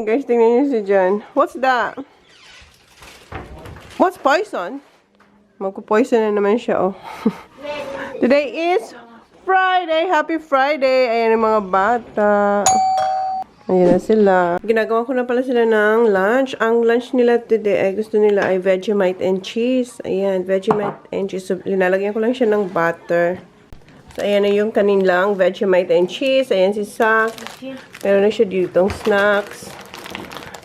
Ayan guys, tingnan nyo si John. What's that? What's poison? Magpo-poison na naman siya, oh. Today is Friday. Happy Friday. Ayan ang mga bata. Ayan na sila. Ginagawa ko na pala sila ng lunch. Ang lunch nila today ay gusto nila ay Vegemite and cheese. Ayan, Vegemite and cheese. So, linalagyan ko lang siya ng butter. So, ayan na yung kanilang Vegemite and cheese. Ayan si Sak. Meron na siya ditong snacks.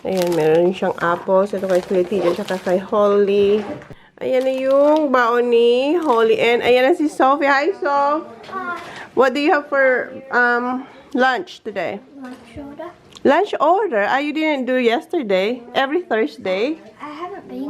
Ayan, meron siyang apples. Ito kay Kuya TJ, tsaka kay Holly. Ayan na yung baon ni Holly. And ayan na si Sophie. Hi, Soph. What do you have for lunch today? Lunch order. Lunch order? You didn't do yesterday? Every Thursday? I haven't been.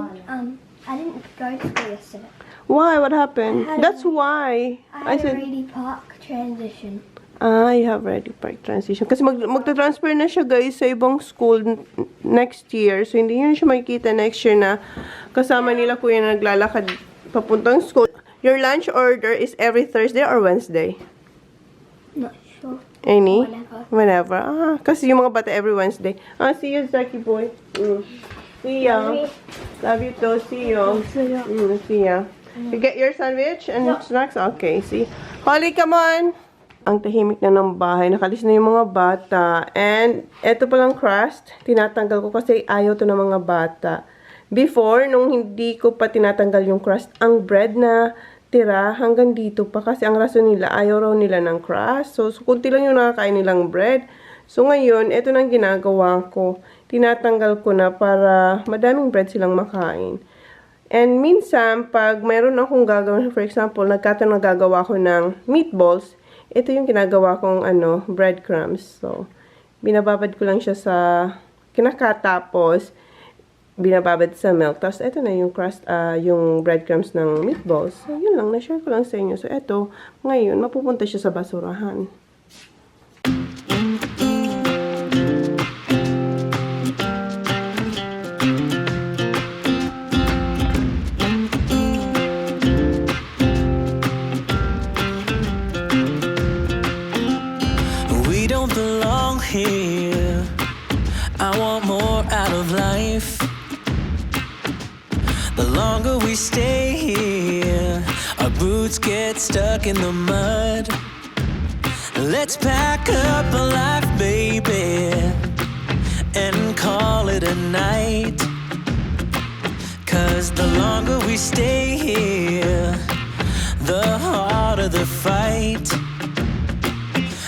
I didn't go to school yesterday. Why? What happened? That's why. I had a ready park transition. You have ready park transition. Kasi magta-transfer na siya guys sa ibang school next year. So, hindi nyo siya makikita next year na kasama nila kuya na naglalakad papuntang school. Your lunch order is every Thursday or Wednesday? Not sure. Any? Whenever. Whenever. Kasi yung mga bata every Wednesday. See you, Zaki boy. See ya. Love you too. See you. See ya. You get your sandwich and snacks? Okay, see. Holly, come on! Ang tahimik na ng bahay. Nakalis na yung mga bata. And, eto palang crust. Tinatanggal ko kasi ayaw to ng mga bata. Before, nung hindi ko pa tinatanggal yung crust, ang bread na tira hanggang dito pa. Kasi ang rason nila, ayaw raw nila ng crust. So kunti lang yung nakakain nilang bread. So, ngayon, eto nang ginagawa ko. Tinatanggal ko na para madaming bread silang makain. And minsan, pag mayroon akong gagawin, for example, nagagawa ko ng meatballs, ito yung ginagawa kong breadcrumbs. So, binababad ko lang siya sa kinakatapos, binababad sa milk. Tapos, ito na yung crust, yung breadcrumbs ng meatballs. So, yun lang. Na-share ko lang sa inyo. So, ito, ngayon, mapupunta siya sa basurahan. Here, I want more out of life. The longer we stay here, our boots get stuck in the mud. Let's pack up a life, baby, and call it a night. 'Cause the longer we stay here, the harder the fight.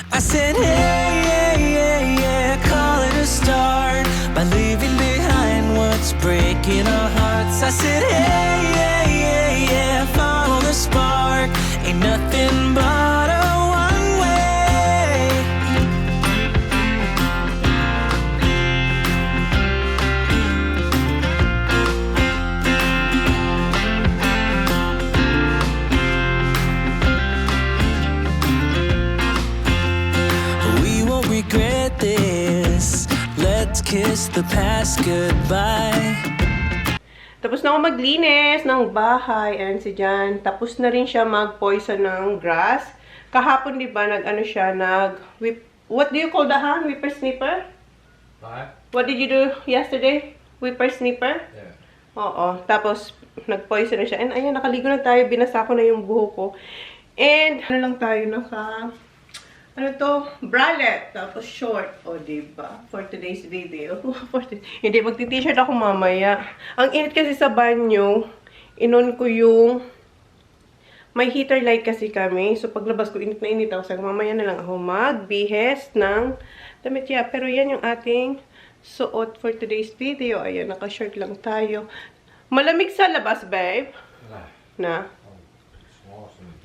I said, hey, call it a start by leaving behind what's breaking our hearts. I said, hey, follow the spark. Ain't nothing but a one way. We won't regret this. Let's kiss the past goodbye. Tapos na ako maglinis ng bahay. And si Jan, tapos na rin siya mag-poison ng grass. Kahapon, di ba, siya, whip. What do you call the hand? Whipper snipper? What did you do yesterday? Whipper snipper? Yeah. Oo. Tapos, nag-poison na siya. And ayan, nakaligo na tayo. Binasa ko na yung buho ko. And, lang tayo, bralette, tapos short. O, diba? For today's video. Hindi, magti-t-shirt ako mamaya. Ang init kasi sa banyo, inon ko yung, may heater light kasi kami. So, paglabas ko, init na init ako. So, mamaya na lang ako magbihes ng damit. Yeah, pero yan yung ating suot for today's video. Ayan, naka-shirt lang tayo. Malamig sa labas, babe? Na?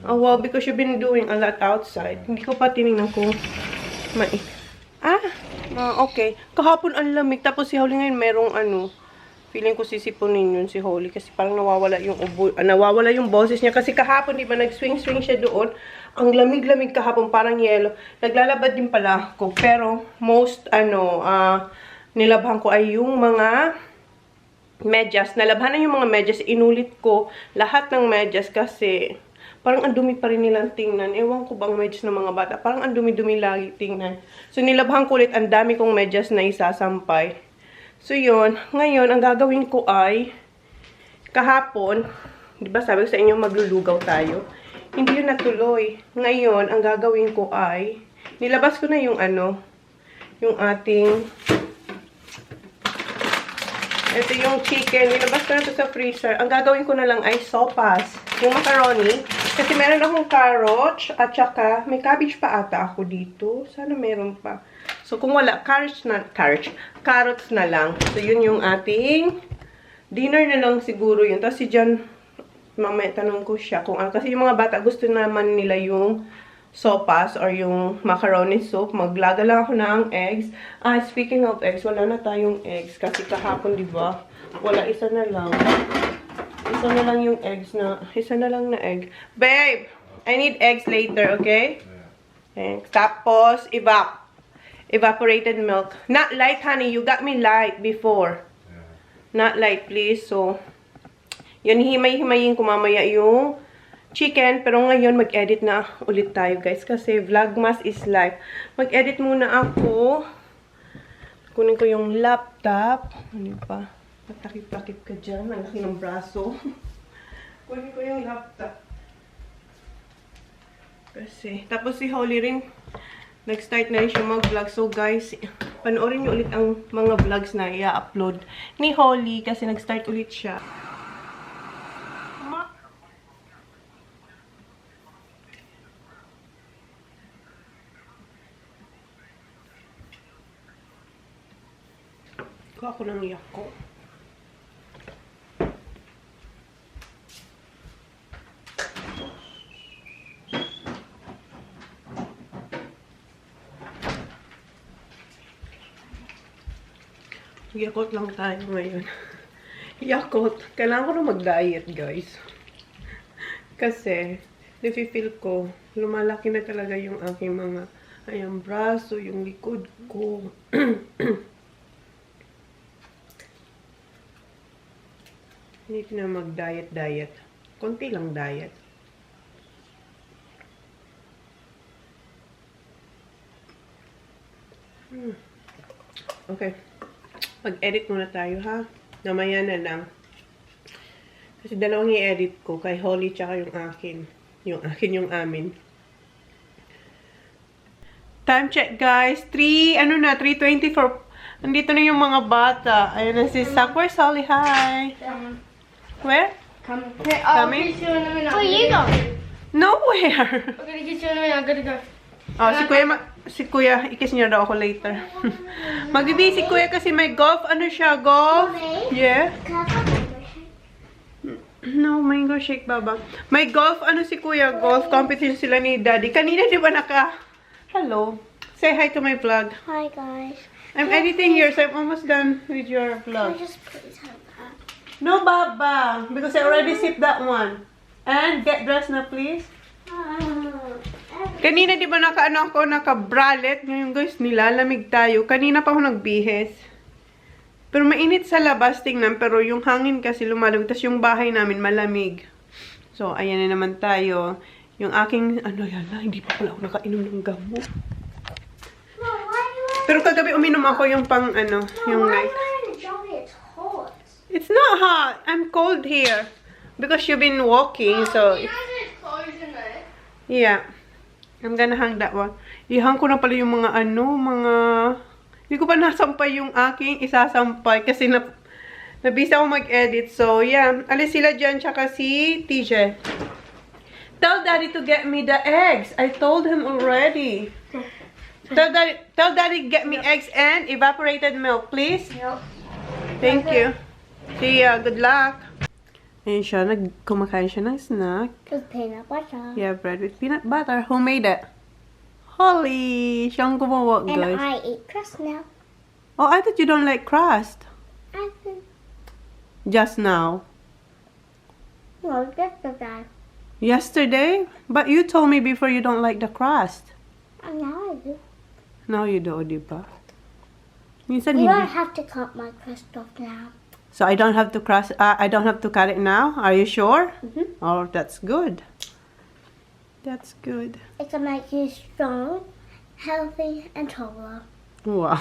Oh, well, because you've been doing a lot outside. Hindi ko pa tinignan kung okay. Kahapon ang lamig. Tapos si Holly ngayon merong feeling ko sisipunin yun si Holly. Kasi parang nawawala yung boses niya. Kasi kahapon, di ba, nag-swing-swing siya doon. Ang lamig-lamig kahapon, parang yellow. Naglalabad din pala ako. Pero, most, nilabhan ko ay yung mga medyas. Nalabhan na yung mga medyas. Inulit ko lahat ng medyas kasi Parang ang dumi pa rin nilang tingnan. Ewan ko bang medyas ng mga bata. Parang ang dumi-dumi lagi tingnan. So, nilabhan ko ulit. Ang dami kong medyas na isasampay. So, yun. Ngayon, ang gagawin ko ay, kahapon, di ba sabi ko sa inyo, maglulugaw tayo. Hindi yun natuloy. Ngayon, ang gagawin ko ay, nilabas ko na yung yung ating, ito yung chicken. Nilabas ko na ito sa freezer. Ang gagawin ko na lang ay sopas. Yung macaroni. Kasi meron akong carrots at saka may cabbage pa ata ako dito. Sana meron pa. So, kung wala, carrots na lang. So, yun yung ating dinner na lang siguro yun. Tapos si John, mamaya tanong ko siya kung ano. Kasi yung mga bata gusto naman nila yung sopas or yung macaroni soup. Maglaga lang ako ng eggs. Speaking of eggs, wala na tayong eggs. Kasi kahapon, di ba? Wala, isa na lang. Isa na lang yung eggs na, isa na lang na egg. Babe, I need eggs later, okay? Thanks. Tapos, evaporated milk. Not light, honey. You got me light before. Not light, please. So, yun, himay-himayin ko mamaya yung chicken. Pero ngayon, mag-edit na ulit tayo, guys. Kasi vlogmas is life. Mag-edit muna ako. Kunin ko yung laptop. Ano pa? Matakip-takip ka dyan. Ang laki ng braso. Kunin ko yung laptop. Kasi, tapos si Holly rin, nag-start na rin siya mag-vlog. So, guys, panoorin niyo ulit ang mga vlogs na i-upload ni Holly kasi nag-start ulit siya. Kuha ko ng iyak ko. Yakot lang tayo ngayon. Yakot. Kailangan ko na mag-diet, guys. Kasi, nafe-feel ko, lumalaki na talaga yung aking mga, ayang braso, yung likod ko. Hindi na mag-diet. Konti lang diet. Okay. Mag-edit muna tayo, ha? Namaya na lang. Kasi dalawang i-edit ko. Kay Holly tsaka yung akin. Yung amin. Time check, guys. 3:24. Nandito na yung mga bata. Ayan na si Sak. Where's Holly? Hi. Where? Coming. Coming? Where are you going? Nowhere. I'm gonna get you in a minute. I'm gonna go. Oh, si Kuya, ikis niya daw ako later. Magbibi si Kuya kasi may golf. Ano siya? Golf? Yeah. No, mango shake, baba. May golf, si Kuya? Golf competition sila ni Daddy. Kanina, di ba Hello. Say hi to my vlog. Hi, guys. I'm editing yours. I'm almost done with your Can vlog. I just please have that? No, Baba. Because I already sipped that one. And get dressed na, please. Kanina, di ba naka-bralette? Ngayon, guys, nilalamig tayo. Kanina pa ako nagbihes. Pero mainit sa labas, tingnan. Pero yung hangin kasi lumalamig. Tapos yung bahay namin malamig. So, ayan na naman tayo. Yung aking, hindi pa pala ako nakainom ng gamot. Pero kagabi uminom ako yung yung night. It's hot. It's not hot. I'm cold here. Because you've been walking, so... Yeah. I'm gonna hang that one. Ihang ko na pala yung mga Hindi ko pa nasampay yung aking isasampay kasi nabisa ako mag-edit. So, yeah. Alis sila dyan, tsaka si TJ. Tell Daddy to get me the eggs. I told him already. Tell Daddy get me eggs and evaporated milk, please. Yep. Thank you. See ya. Good luck. Ayun siya. Kumakain siya ng snack. With peanut butter. Yeah, bread with peanut butter. Who made it? Holly. Siyang gumawa, And guys. I eat crust now. Oh, I thought you don't like crust. I think. Just now. No, just the guy. Yesterday? But you told me before you don't like the crust. And now I do. Now you do, di ba? Minsan You hindi. don't have to cut my crust off now. So I don't have to I don't have to cut it now? Are you sure? Mm-hmm. Oh, that's good. That's good. It can make you strong, healthy, and taller. Wow.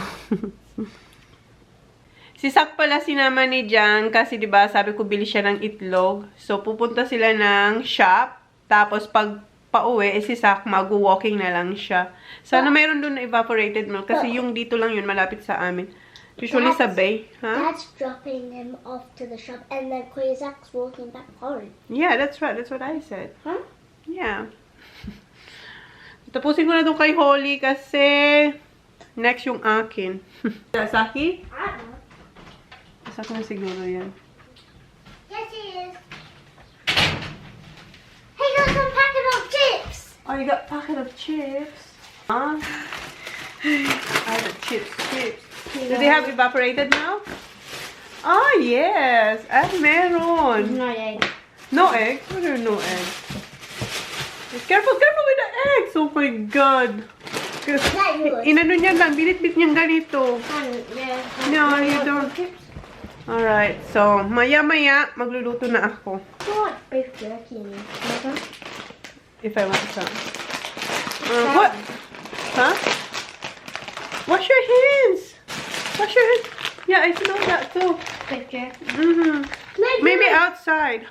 Si Sak pala sinama ni Jang kasi 'di ba sabi ko bili siya ng itlog. So pupunta sila ng shop. Tapos pag pauwi, si Sak mag-walking na lang siya. Sana mayroon doon na evaporated milk kasi yung dito lang yun malapit sa amin. Usually sa bay. Huh? Dad's dropping him off to the shop and then Kuya Zach's walking back home. Yeah, that's right. That's what I said. Huh? Yeah. Tapusin ko na doon kay Holly kasi next yung akin. Saki? I don't know. Saki na siguro yan. Yes, he is. He got some packet of chips. Oh, you got packet of chips? Huh? I got chips. Do they have evaporated milk? Oh, yes. Meron. No egg. No egg? What are no egg? Careful with the eggs! Oh my God! Inano niya lang, binit-bit niyang ganito. No, you don't. Alright, so, maya-maya, magluluto na ako. What beef jerky? If I want some. What? Huh? Wash your hands! Wash your hands! Yeah, I know that too. Beef jerky. Maybe outside.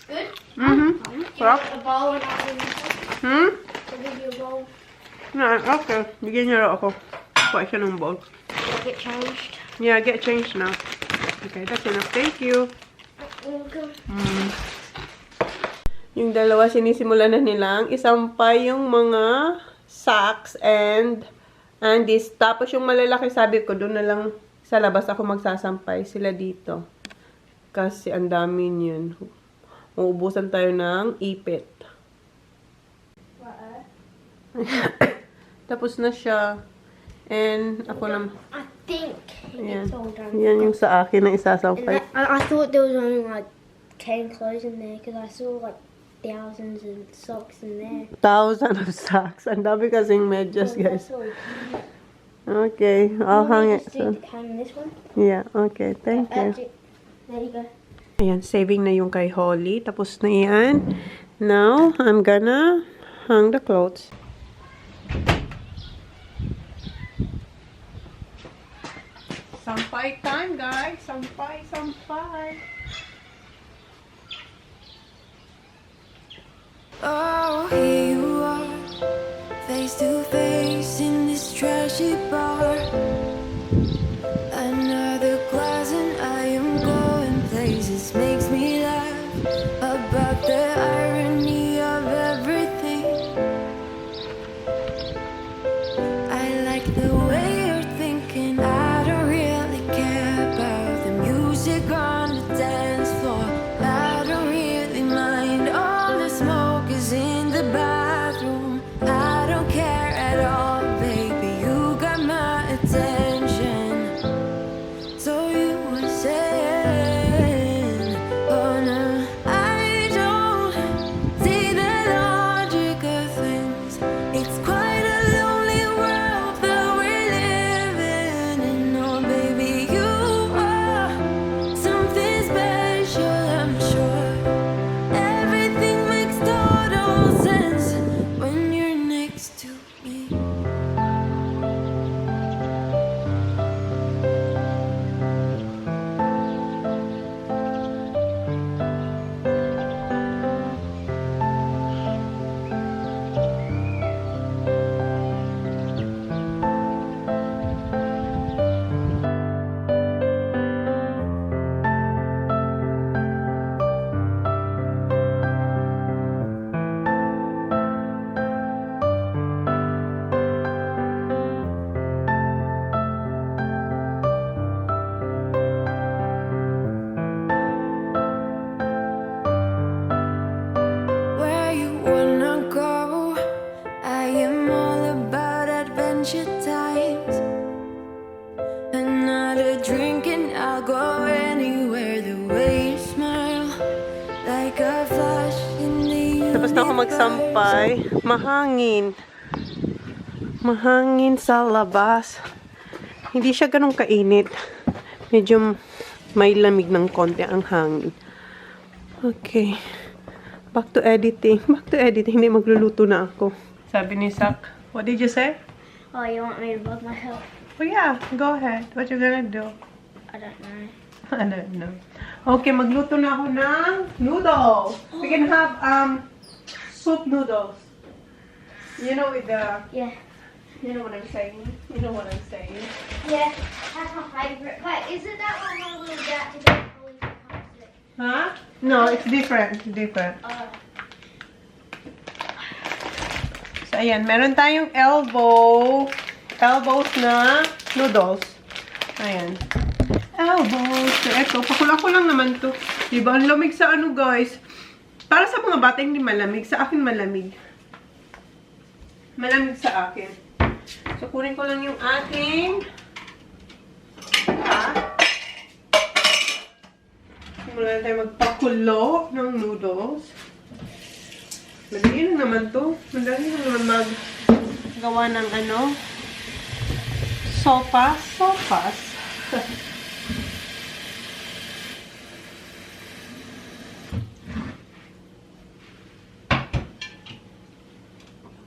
Good? Sarap. A bowl and I'll give you a bowl. No, okay. Bigyan niyo ako. Kuha siya ng bowl. Get changed. Yeah, get changed now. Okay, that's enough. Thank you. Okay. Yung dalawa, sinisimulan na nilang isampay yung mga sacks and this. Tapos yung malalaki, sabi ko, doon na lang sa labas ako magsasampay. Sila dito. Kasi ang dami niyan. Uubusan tayo ng ipit. Tapos na siya. And ako naman. I think Ayan. it's all done. Yan yung sa akin na isasampay. I thought there was only like 10 clothes in there because I saw like thousands of socks in there. Thousands of sacks. Ang dami kasing medyas, guys. Okay, I'll hang it. So. Hang this one. Yeah, okay. Thank you. There you go. Ayan, saving na yung kay Holly. Tapos na yan. Now, I'm gonna hang the clothes. Sampay time, guys. Sampay. Oh, here you are, face to face in this trashy bar. Another glass and I am going places. Makes me laugh about the irony of everything. I like the way you're thinking. I don't really care about the music on the dance floor. I don't really mind all the smoke is in the bathroom. I don't care at all, baby. You got my attention. So you were saying, oh no, I don't see the logic of things. It's quite a lonely world that we're living in. Oh baby, you are something special, I'm sure. Everything makes total sense when you're next to me. Where you wanna go? I am all about adventure times. Another drink and I'll go anywhere. The way you smile, like a flash in the Tapos na ako magsampay. Mahangin sa labas. Hindi siya ganun kainit. Medyo may lamig ng konti ang hangin. Okay. Back to editing. Back to editing. Hindi, magluluto na ako. Sabi ni Sak, what did you say? Oh, you want me to vlog myself? Oh yeah, go ahead. What you gonna do? I don't know. I don't know. Okay, magluto na ako ng noodles. We can have soup noodles. You know with the... Yeah. You know what I'm saying? You know what I'm saying? Yeah, that's my favourite. Wait, isn't that what my little dad to do? Huh? No, it's different. It's different. So, ayan. Meron tayong elbows na noodles. Ayan. Elbows. So, eto. Pakula ko lang naman to. Diba? Ang lamig sa ano, guys. Para sa mga bata, hindi malamig. Sa akin, malamig. Malamig sa akin. So, kunin ko lang yung ating Mula tayo magpakulo ng noodles. Madali lang naman to. Madali lang naman maggawa ng ano. Sopas.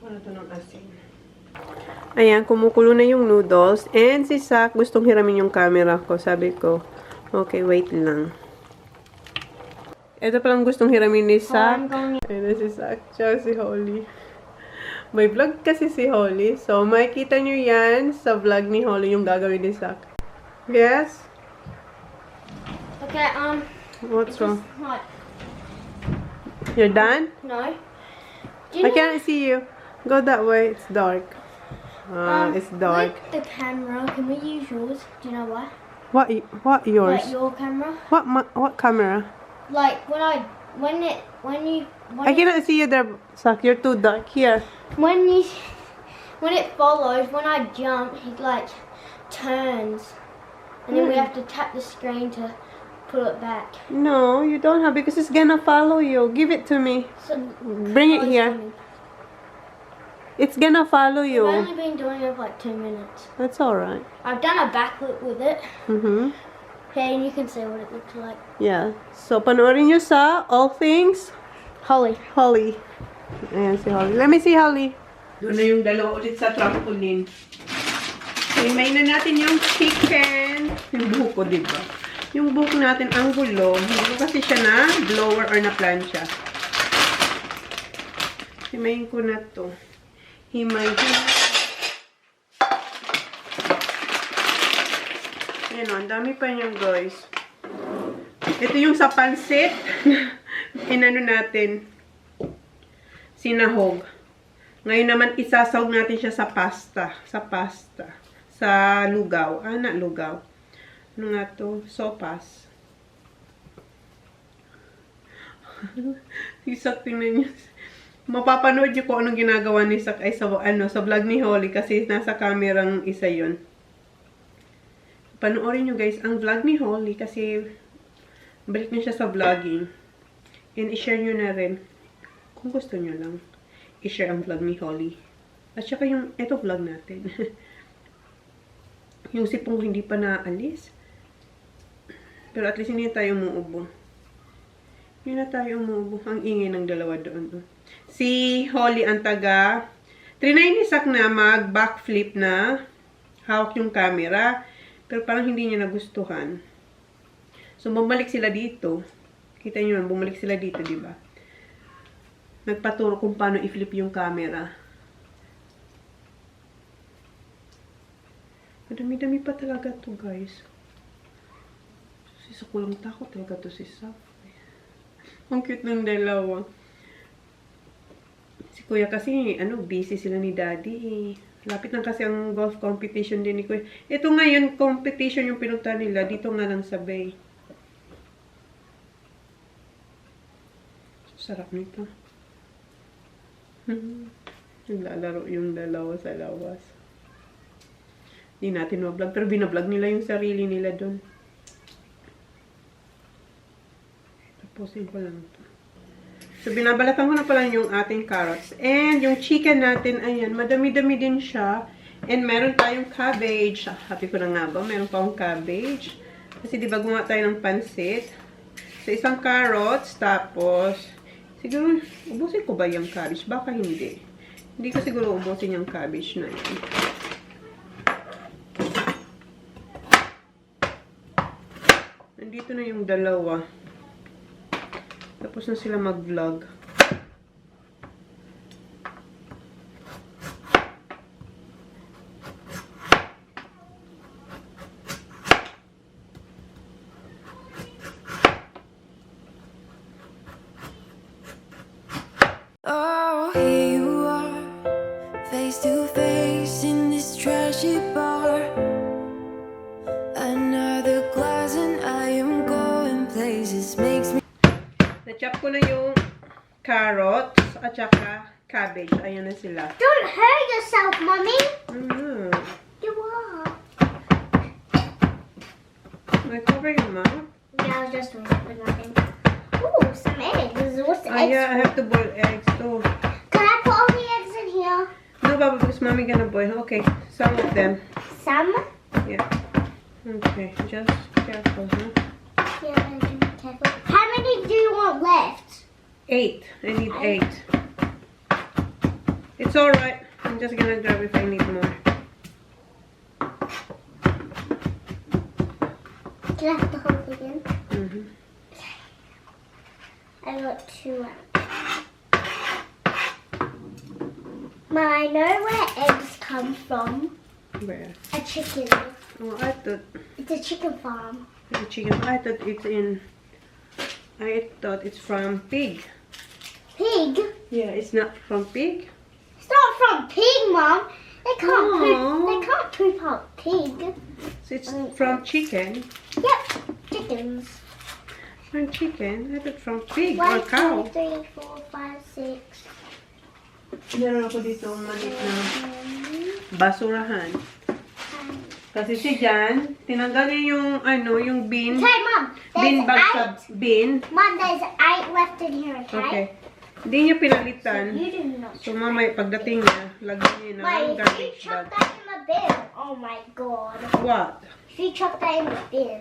Ano to ng asin? Ayan, kumukulo na yung noodles. And si Sak, gustong hiramin yung camera ko. Sabi ko, okay, wait lang. Ito palang gustong hiramin ni Sak. Ayan si Sak, tsaka si Holly. May vlog kasi si Holly. So, makikita nyo yan sa vlog ni Holly yung gagawin ni Sak. Yes? Okay, What's wrong? What? You're done? No. I can't see you. Go that way. It's dark. It's dark. Like the camera, can we use yours? Do you know why? What yours? Like your camera? What camera? Like I cannot see you there, Sak. You're too dark. Here. when it follows, when I jump, it like turns, and then we have to tap the screen to pull it back. No, you don't have because it's gonna follow you. Give it to me. So, Bring it here. It's gonna follow I've you. only been doing it for like 2 minutes. That's alright. I've done a backflip with it. Hey, and you can see what it looks like. Yeah. So, panoorin nyo sa All Things Holly. Holly. Ayan si Holly. Let me see Holly. Doon na yung dalawa ulit sa trampoline. So, imayin na natin yung chicken. Yung buhok ko, diba? Yung buhok natin ang gulong. Hindi ko kasi siya na blower or na plancha. Himayin ko na to. Himay. Ayan o, ang dami pa niyan, guys. Ito yung sa pansit. Inano natin. Sinahog. Ngayon naman, isasawag natin siya sa pasta. Sa lugaw. Lugaw. Ano nga to? Sopas. Isak, tingnan niyo. Mapapanood niyo kung anong ginagawa ni Sak ay sa vlog ni Holly kasi nasa kamerang isa yun. Panoorin niyo guys ang vlog ni Holly kasi balik na siya sa vlogging. And i-share niyo na rin kung gusto niyo lang. I-share ang vlog ni Holly. At saka yung ito vlog natin. Yung sipong hindi pa naalis. Pero at least hindi tayo umuubo. Hindi na tayo umuubo. Ang ingay ng dalawa doon. Si Holly ang taga. Trinay ni Sak na mag-backflip na. Hawak yung camera. Pero parang hindi niya nagustuhan. So, bumalik sila dito. Kita niyo naman, bumalik sila dito, di ba? Nagpaturo kung paano i-flip yung camera. Madami-dami pa talaga to, guys. Si Sak, walang takot talaga to si Sak. Ang cute ng dalawa. Si Kuya kasi, busy sila ni Daddy. Lapit na kasi ang golf competition din ni Kuya. Ito ngayon, competition yung pinunta nila. Dito nga lang sa bay. Sarap nito. Naglalaro yung dalawa sa lawas. Hindi natin ma-vlog. Pero binablog nila yung sarili nila doon. Tapusin ko lang ito. So, binabalatan ko na pala yung ating carrots. And yung chicken natin, ayan, madami-dami din siya. And meron tayong cabbage. Happy ko na nga ba? Meron pa akong cabbage. Kasi di ba gumawa tayo ng pansit? So, isang carrots, tapos, siguro, ubusin ko ba yung cabbage? Baka hindi. Hindi ko siguro ubusin yung cabbage na yun. Nandito na yung dalawa. Tapos na sila mag-vlog. Oh, here you are, face to face in this trashy bar. Another glass and I am going places, makes me. Na-chop ko na yung carrots at saka cabbage. Ayan na sila. Don't hurt yourself, Mommy. You are. May cover your mouth. Yeah, I was just doing it with nothing. Ooh, some eggs. What's the eggs? Yeah, I have to boil eggs too. Can I put all the eggs in here? No, Baba, because mommy gonna boil. Okay, some of them. Some? Yeah. Okay, just careful, huh? Yeah, I do. Careful. How many do you want left? 8. I need 8. It's alright. I'm just gonna grab if I need more. Can I have the whole thing in? Mm-hmm. I got 2 out. Mom, I know where eggs come from. Where? A chicken. Oh, I thought It's a chicken farm. the chicken. I thought it's in. I thought it's from pig. Pig? Yeah, it's not from pig. It's not from pig, Mom. They can't Aw. poop. They can't poop out pig. So it's from chicken. Yep, chickens. From chicken. I thought from pig 1, or cow. 2, 3, 4, 5, 6. Meron ako dito maliit na basurahan. Kasi si Jan, tinanggal niya yung ano, yung bin. Okay, Mom. Bin There's bag sa 8. bin. Mom, there's 8 left in here, okay? Okay. Hindi niya pinalitan. You do not. So mamaya pagdating niya, lagyan niya na ng Wait, if you garbage chuck bag. that in the bin, oh my god. What? If you chuck that in the bin,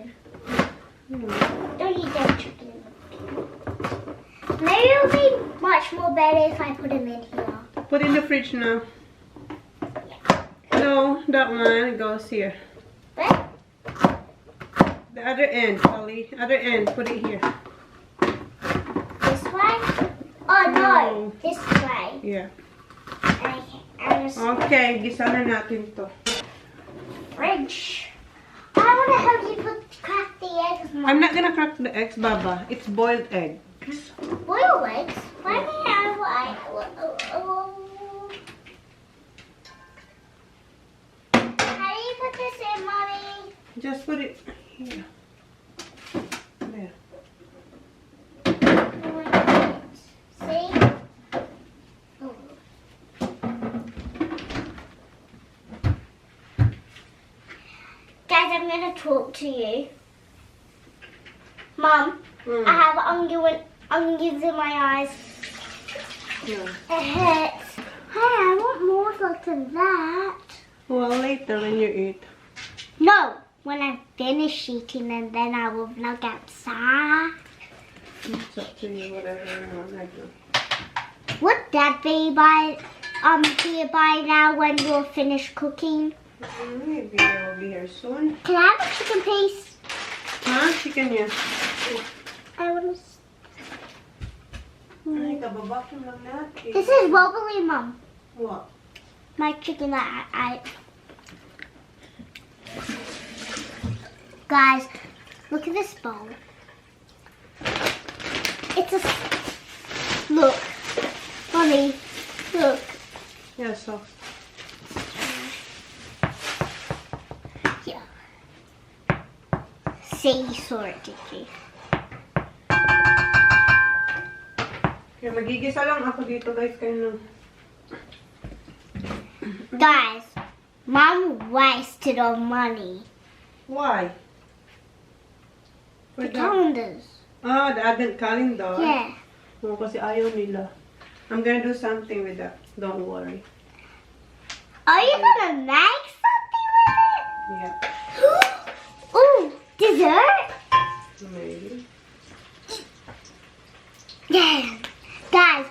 don't you dare chuck it in the bin. Maybe it'll be much more better if I put them in here. Put in the fridge now. No, that one goes here. But The other end, Ollie. Other end. Put it here. this way? Oh no, No. this way. Yeah. Okay, I just Okay, gisa na natin to. fridge. I want to help you crack the eggs, Mom. I'm not gonna crack the eggs, Baba. It's boiled egg. Boil eggs? Why do you have How do you put this in, Mommy? Just put it here. There. See? Oh. Guys, I'm gonna talk to you. Mom, I have onions in my eyes. Yeah. It hurts. Hey, I want more salt than that. Well, later when you eat. No, when I finish eating and then I will vlog outside. It's up to you, whatever you want. I do. Would Dad be here by now when you're finished cooking? Maybe I will be here soon. Can I have a chicken piece? Huh? Chicken, yes. I want to. Ay, kababakin lang natin. This is wobbly, Mom. What? My chicken that I. Guys, look at this bowl. It's a. Look, Mommy, look. Yeah, soft. Yeah. See, you saw it, did you? Kaya magigisa lang ako dito, guys. Kaya Guys, Mom wasted our money. Why? The calendars. Ah, the advent calendar? Yeah. Oo, kasi ayaw nila. I'm gonna do something with that. Don't worry. Are you gonna make something with it? Yeah. Ooh, Dessert? Maybe. Yeah. Guys.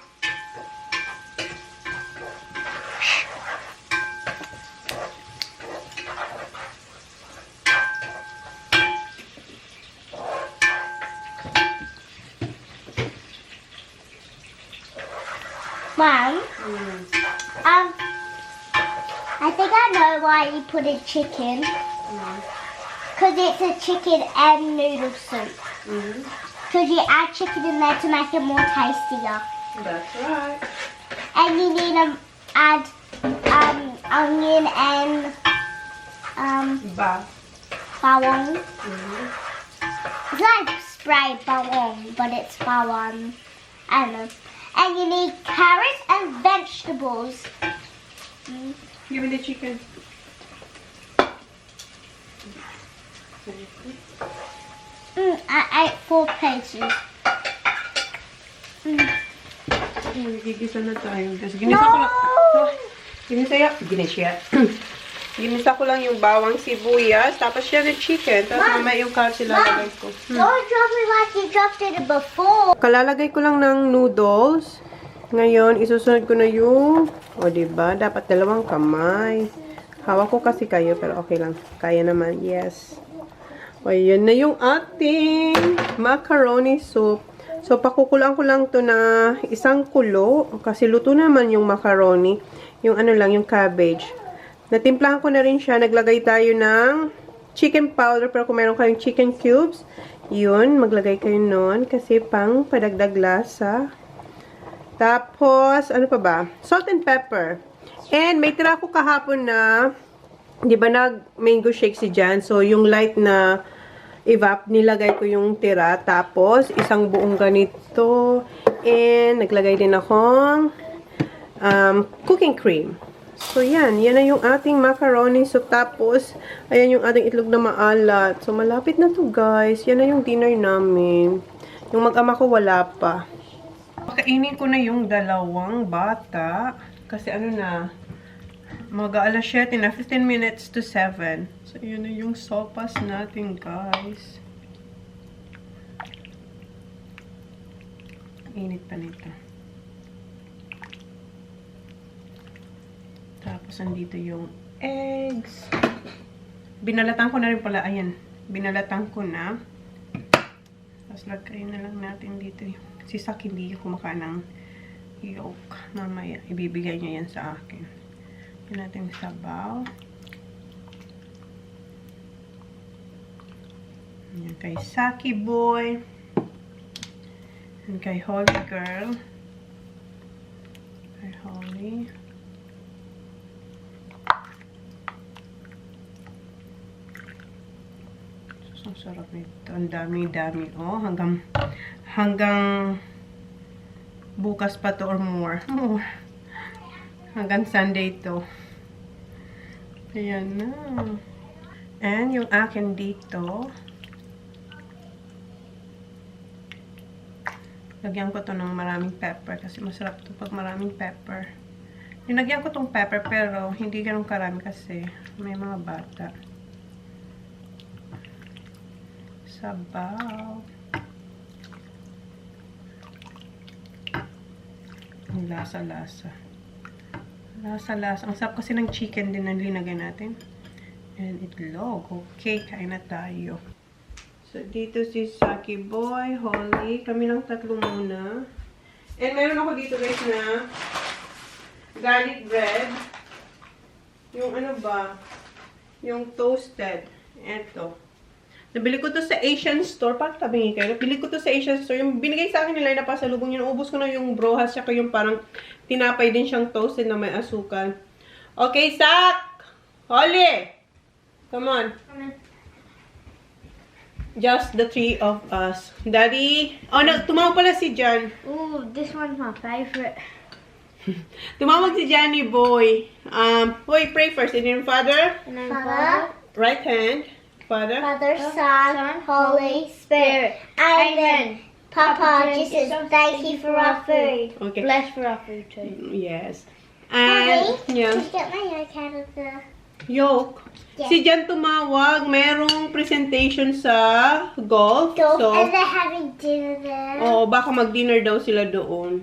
Mom, I think I know why you put in chicken. Because it's a chicken and noodle soup. Because you add chicken in there to make it more tastier. That's right. And you need to add onion and bawang. It's like spray bawang, but it's bawang. I don't know. And you need carrots and vegetables. Give me the chicken. I ate 4 places. Gigisa na tayo. Ginisa ko lang. Ginisa ko lang yung bawang sibuyas. Tapos yan yung chicken. Tapos mamaya yung carrots ilalagay ko. Don't drop it like you dropped it before. Kalalagay ko lang ng noodles. Ngayon, isusunod ko na yung... O, diba? Dapat 2 kamay. Hawak ko kasi kayo, pero okay lang. Kaya naman. Yes. O, yan na yung ating macaroni soup. So, pakukulaan ko lang to na 1 kulo. Kasi luto naman yung macaroni. Yung ano lang, yung cabbage. Natimplahan ko na rin siya. Naglagay tayo ng chicken powder. Pero kung meron kayong chicken cubes, yun, maglagay kayo nun. Kasi pang padagdag lasa. Tapos, ano pa ba? Salt and pepper. And may tira ko kahapon na, di ba nag-mango shake si Jan? So, yung light na evap, nilagay ko yung tira. Tapos, 1 buong ganito. And, naglagay din akong cooking cream. So, yan. Yan na yung ating macaroni. So, tapos, ayan yung ating itlog na maalat. So, malapit na to, guys. Yan na yung dinner namin. Yung mag-ama ko, wala pa. Pakainin ko na yung 2 bata. Kasi ano na, mag-aalas 7 na, 15 minutes to 7. So, yun na yung sopas natin, guys. Init pa nito. Tapos, andito yung eggs. Binalatan ko na rin pala. Ayan. Binalatan ko na. Tapos, lagay na lang natin dito yung si Sak hindi kumakain ng yolk. Mamaya, ibibigay niya yan sa akin. Yan natin sabaw. Yan kay Saki Boy. Yan kay Holly Girl. Kay Holly. So, ang sarap nito. Ang dami-dami. Oh, hanggang bukas pa to or more. Hanggang Sunday to. Ayan na. And yung akin dito, lagyan ko to ng maraming pepper kasi masarap to pag maraming pepper. Nilagyan ko tong pepper pero hindi ganun karami kasi may mga bata. Sabaw. Ang lasa-lasa. Lasa-lasa. Ang sarap kasi ng chicken din na linagay natin. And itlog. Okay, kain na tayo. So, dito si Saki Boy, Holly. Kami lang 3 muna. And meron ako dito guys na garlic bread. Yung ano ba? Yung toasted. Eto. Nabili ko to sa Asian store. Parang tabingin kayo. Nabili ko to sa Asian store. Yung binigay sa akin nila na pasalubong yun. Ubus ko na yung brohas. Saka yung parang tinapay din siyang toasted na may asukal. Okay, Sak! Holly! Come on. Just the 3 of us. Daddy? Oh, no. Tumawag pala si Jan. Ooh, this one's my favorite. Tumawag si Johnny Boy. Boy, pray first. In your Father? And then Father. Right hand. Father. Father, Son, Holy Spirit. Amen. Papa, Jesus, thank you for our food. Okay. Bless for our food too. Yes. And, Mommy, yeah. can you get my yolk out of the... Yolk. Yeah. Si Jan tumawag. Merong presentation sa golf. So, and they're having dinner there. oh, baka mag-dinner daw sila doon.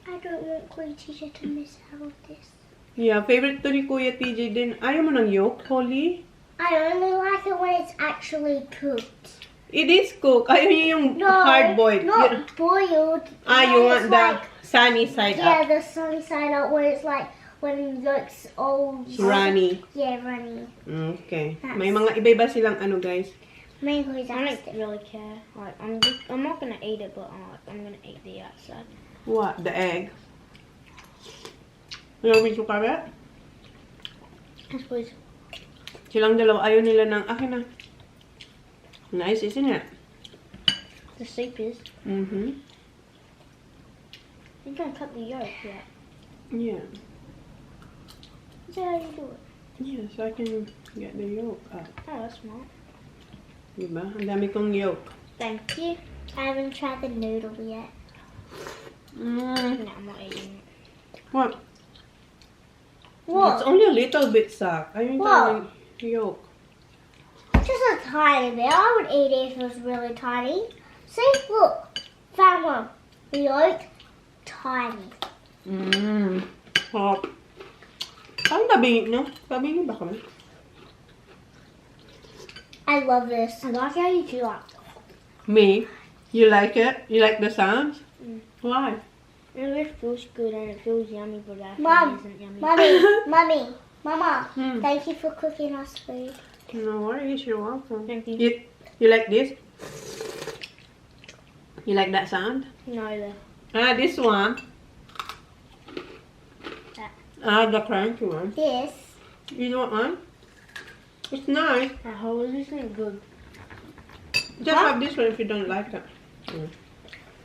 I don't want Kuya teacher to miss out of this. Yeah, favorite to ni Kuya TJ din. Ayaw mo ng yolk, Holly? I only like it when it's actually cooked. It is cooked. Ayaw niyo yung hard-boiled. Not boiled. You When want it's the like, sunny side yeah, up. the sunny side up where it's like when yolk's old. Runny. Yeah, runny. Okay. May mga iba-iba silang ano, guys. Mangoes I don't really care. Like, I'm not gonna eat it, but I'm gonna eat the outside. What? The egg? You want me to carve it? Yes, please. Silang dalawa, ayaw nila ng akin na. Nice, isn't it? The soup is. Mm-hmm. You don't cut the yolk yet. Yeah. Is that how you do it? Yes, I can get the yolk up. Oh, that's smart. Diba? Ang dami kong yolk. Thank you. I haven't tried the noodle yet. No, I'm not eating it. What? What? It's only a little bit, Sak. I mean, What? yolk. Just a tiny bit. I would eat it if it was really tiny. See, look. Found one. The yolk, tiny. Mmm. Hot. Ang tabi nyo? Tabi nyo ba kami? I love this. I like how you do that. Me? You like it? You like the sounds? Mm. Why? It just feels good and it feels yummy, but actually Mom, isn't yummy. Mommy, Mama, Hmm. thank you for cooking us food. No worries, you're welcome. Thank you. You like this? You like that sound? No, This one. That. The crunchy one. This. You want one? It's nice. That whole isn't good. Just have this one if you don't like it.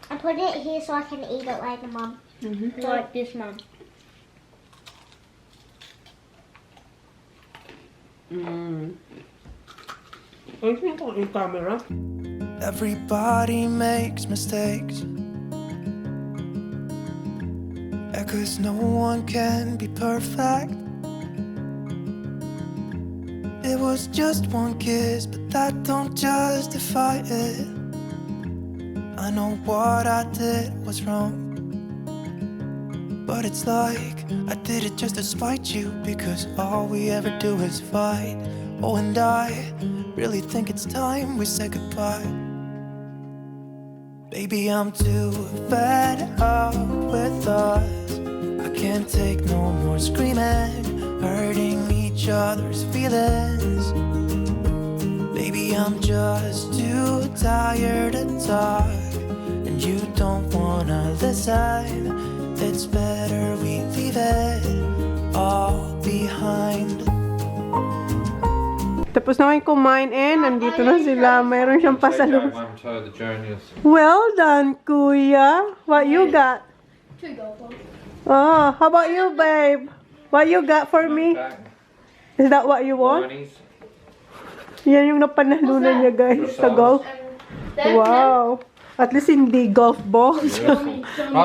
I put it here so I can eat it later, Mom. Mm-hmm. Like this, Mum. I think on your camera. Everybody makes mistakes. Because no one can be perfect. It was just one kiss, but that don't justify it. I know what I did was wrong, but it's like I did it just to spite you, because all we ever do is fight. Oh, and I really think it's time we say goodbye. Baby, I'm too fed up with us. I can't take no more screaming, hurting each other's feelings. Baby, I'm just too tired to talk, and you don't wanna listen. It's better we leave it all behind. Tapos na kayo kumain nandito na sila. Mayroon siyang pasalubong. One to the juniors. Well done, Kuya. What you got? 2 gold ones. Oh, how about you, babe? What you got for me? Is that what you want? Yan yung napanalunan niya, guys, sa golf. Wow. At least hindi golf balls.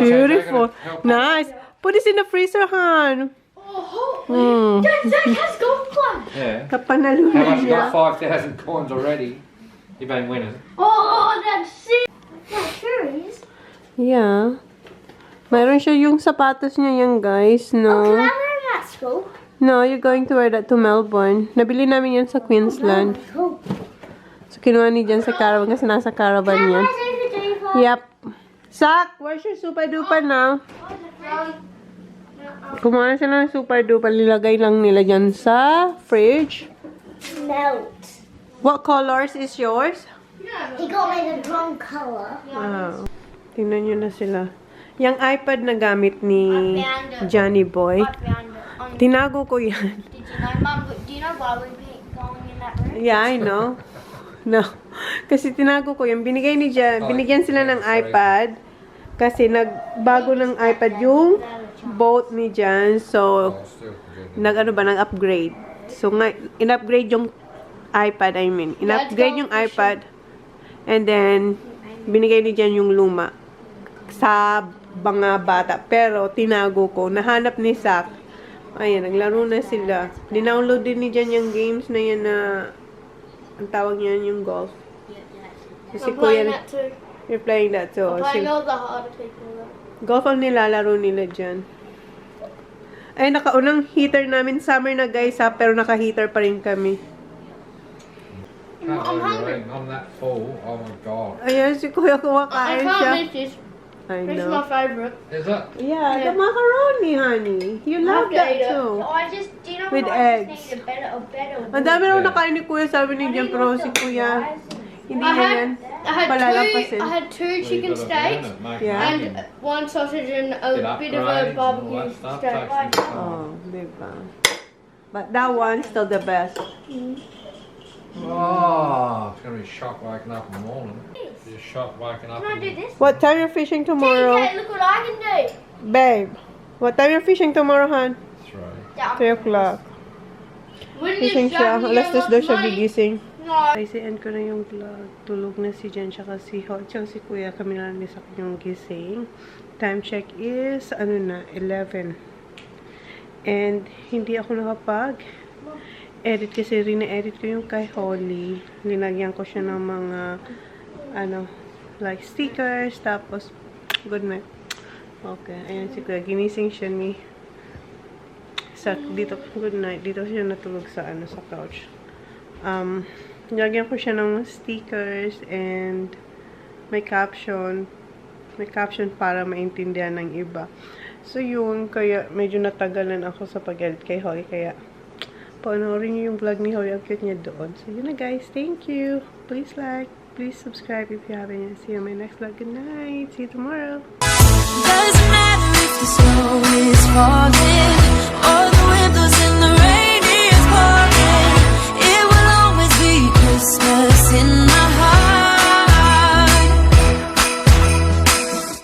Beautiful. Nice. Put this in the freezer, hon. Oh, Dad has golf clubs. Yeah. How Kapanalunan much you niya. got? 5,000 coins already. You've been winning. Oh, that's sick. Yeah, sure is. Yeah. Mayroon siya yung sapatos niya yan, guys. Oh, can No. I wear them at school? No, you're going to wear that to Melbourne. Nabili namin yan sa Queensland. Cool. So, kinuha ni Jan sa caravan kasi nasa caravan Can I yan. wear those for Yep. Sak, where's your super duper now? Kumuha na sila ng super duper. Nilagay lang nila dyan sa fridge. Melt. What colors is yours? He got me the wrong color. Wow. Tingnan nyo na sila. Yung iPad na gamit ni Johnny Boy, I found it. On, tinago ko yan. did you know, Mum? Do you know why we keep going in that room? Yeah, I know. No. Kasi tinago ko yan. Binigay ni Jan, binigyan sila ng iPad. Kasi nagbago ng iPad yung boat ni Jan. So, nag-upgrade. So, in-upgrade yung iPad, I mean. In-upgrade yung iPad. And then, binigay ni Jan yung luma. Sa mga bata. Pero, tinago ko. Nahanap ni Sak. Ayan, naglaro na sila. Dinownload din ni Jan yung games na yan na ang tawag niyan yung golf. Kasi I'm playing kuya, that too. you're playing that too. I'm playing So, all the harder people though. golf ang nilalaro nila dyan. Ay, nakaunang heater namin. Summer na guys ha, pero naka-heater pa rin kami. Can't I'm believe you're hungry. eating. I'm that full. Oh my god. Ayan, si kuya I kumakain siya. can't miss this. I This is know. my favourite. Is it? Yeah, the macaroni, honey. You love have to that eat it. too. I just, do you know With what? I eggs. just need a better Ang dami raw Yeah. nakain ni kuya, sabi ni Jan, pero si kuya, hindi I niya had, yan I had palalampasin. two Well, chicken you've got to steaks burn it, make Yeah. and bacon. one sausage and Get a bit of upgrades a and all barbecue that stuff. steak. Takes some time. Oh, diba? But that one's still the best. Oh, it's gonna be shock waking up in the morning. You're shock waking up. Can I do in- this? What time you're fishing tomorrow? TJ, look what I can do. Babe, what time you're fishing tomorrow, hon? 3 3. o'clock. When did Fishing this siya. happen? Alas 2 daw siya Money? gigising. No. Guys, end ko na yung vlog. Tulog na si Jan, tsaka si Ho, tsaka si Kuya. Kami na lang sa yung gising. Time check is, 11. And, hindi ako nakapag-edit kasi rina-edit ko yung kay Holly. Linagyan ko siya ng mga, like stickers, tapos, good night. Okay, ayan si Kuya. Ginising siya ni, dito, good night. Dito siya natulog sa, sa couch. Nilagyan ko siya ng stickers and may caption para maintindihan ng iba. So, yun, kaya medyo natagalan ako sa pag-edit kay Holly, kaya panoorin niyo yung vlog ni Holly, ang cute niya doon. So, yun na guys, thank you. Please like, please subscribe if you haven't yet. See you in my next vlog. Good night. See you tomorrow. Doesn't matter if the snow is falling or the